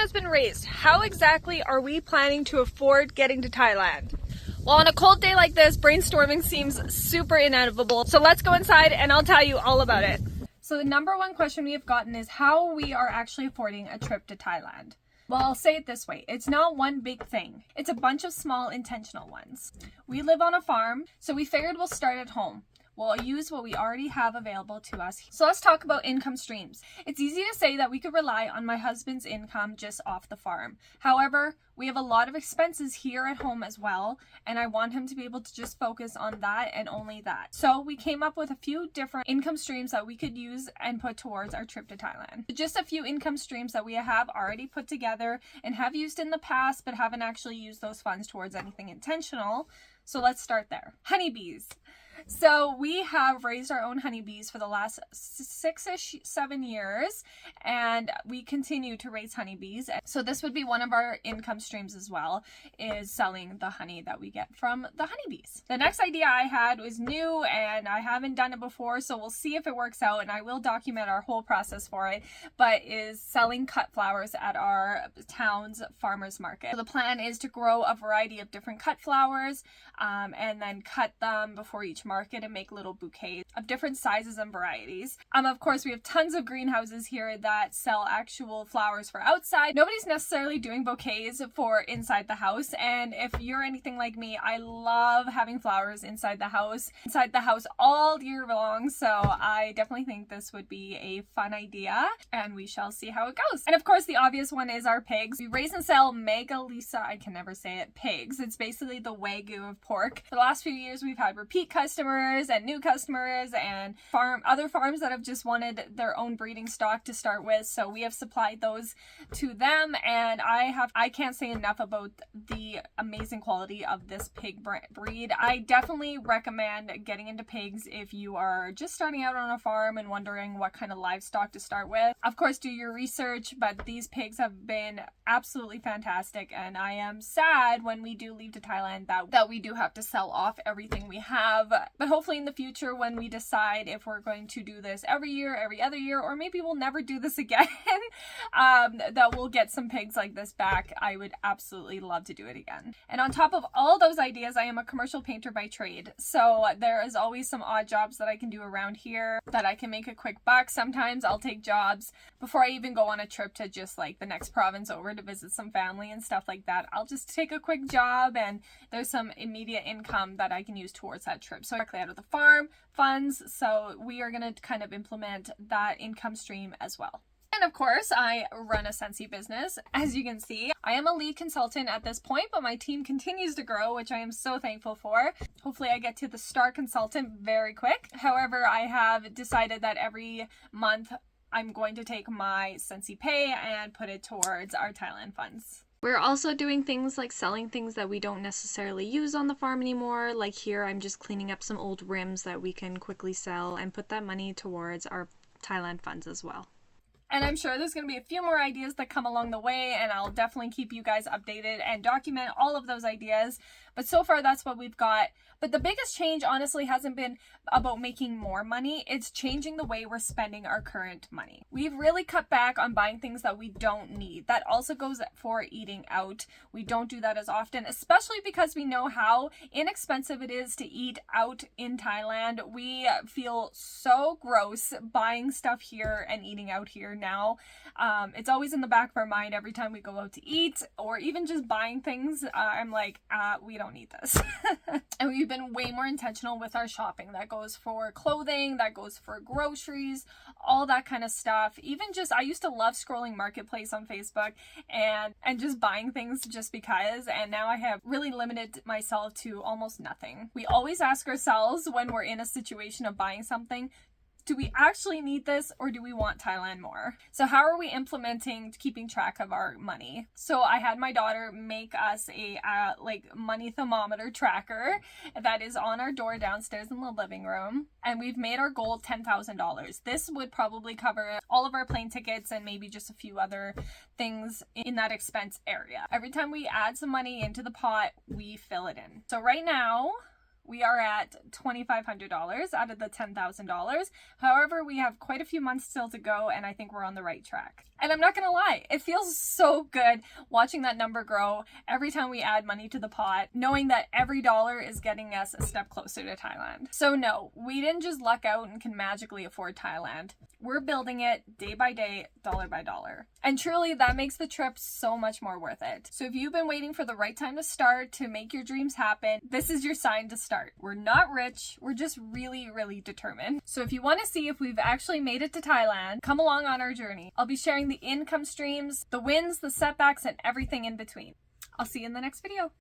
has been raised, how exactly are we planning to afford getting to Thailand? Well, on a cold day like this, brainstorming seems super inevitable. So let's go inside and I'll tell you all about it. So the number one question we have gotten is how we are actually affording a trip to Thailand. Well, I'll say it this way. It's not one big thing. It's a bunch of small intentional ones. We live on a farm, so we figured we'll start at home. We'll use what we already have available to us. So let's talk about income streams. It's easy to say that we could rely on my husband's income just off the farm. However, we have a lot of expenses here at home as well, and I want him to be able to just focus on that and only that. So we came up with a few different income streams that we could use and put towards our trip to Thailand. Just a few income streams that we have already put together and have used in the past, but haven't actually used those funds towards anything intentional. So let's start there. Honeybees. So we have raised our own honeybees for the last 7 years, and we continue to raise honeybees. So this would be one of our income streams as well, is selling the honey that we get from the honeybees. The next idea I had was new and I haven't done it before, so we'll see if it works out, and I will document our whole process for it, but is selling cut flowers at our town's farmers market. So the plan is to grow a variety of different cut flowers and then cut them before each market and make little bouquets of different sizes and varieties. Of course, we have tons of greenhouses here that sell actual flowers for outside. Nobody's necessarily doing bouquets for inside the house, and if you're anything like me, I love having flowers inside the house all year long, so I definitely think this would be a fun idea, and we shall see how it goes. And of course, the obvious one is our pigs. We raise and sell Megalisa, I can never say it, pigs. It's basically the Wagyu of pork. For the last few years, we've had repeat customers and new customers and other farms that have just wanted their own breeding stock to start with, so we have supplied those to them, and I can't say enough about the amazing quality of this pig breed. I definitely recommend getting into pigs if you are just starting out on a farm and wondering what kind of livestock to start with. Of course, do your research, but these pigs have been absolutely fantastic, and I am sad when we do leave to Thailand that we do have to sell off everything we have, but hopefully in the future, when we decide if we're going to do this every year, every other year, or maybe we'll never do this again, that we'll get some pigs like this back. I would absolutely love to do it again. And on top of all those ideas, I am a commercial painter by trade, so there is always some odd jobs that I can do around here that I can make a quick buck. Sometimes I'll take jobs before I even go on a trip to just like the next province over to visit some family and stuff like that. I'll just take a quick job, and there's some immediate income that I can use towards that trip. So directly out of the farm funds, so we are going to kind of implement that income stream as well. And of course, I run a Scentsy business. As you can see, I am a lead consultant at this point, but my team continues to grow, which I am so thankful for. Hopefully I get to the star consultant very quick. However, I have decided that every month I'm going to take my Scentsy pay and put it towards our Thailand funds. We're also doing things like selling things that we don't necessarily use on the farm anymore. Like here, I'm just cleaning up some old rims that we can quickly sell and put that money towards our Thailand funds as well. And I'm sure there's going to be a few more ideas that come along the way, and I'll definitely keep you guys updated and document all of those ideas. But so far, that's what we've got. But the biggest change, honestly, hasn't been about making more money. It's changing the way we're spending our current money. We've really cut back on buying things that we don't need. That also goes for eating out. We don't do that as often, especially because we know how inexpensive it is to eat out in Thailand. We feel so gross buying stuff here and eating out here now. It's always in the back of our mind every time we go out to eat, or even just buying things. I'm like, we don't need this. And we've been way more intentional with our shopping. That goes for clothing, that goes for groceries, all that kind of stuff. Even just, I used to love scrolling Marketplace on Facebook and just buying things just because, and now I have really limited myself to almost nothing. We always ask ourselves when we're in a situation of buying something, do we actually need this, or do we want Thailand more? So how are we implementing keeping track of our money? So I had my daughter make us a money thermometer tracker that is on our door downstairs in the living room, and we've made our goal $10,000. This would probably cover all of our plane tickets and maybe just a few other things in that expense area. Every time we add some money into the pot, we fill it in. So right now, We are at $2,500 out of the $10,000. However, we have quite a few months still to go, and I think we're on the right track. And I'm not gonna lie, it feels so good watching that number grow every time we add money to the pot, knowing that every dollar is getting us a step closer to Thailand. So no, we didn't just luck out and can magically afford Thailand. We're building it day by day, dollar by dollar. And truly, that makes the trip so much more worth it. So if you've been waiting for the right time to start, to make your dreams happen, this is your sign to start. We're not rich, we're just really, really determined. So if you want to see if we've actually made it to Thailand, come along on our journey. I'll be sharing the income streams, the wins, the setbacks, and everything in between. I'll see you in the next video.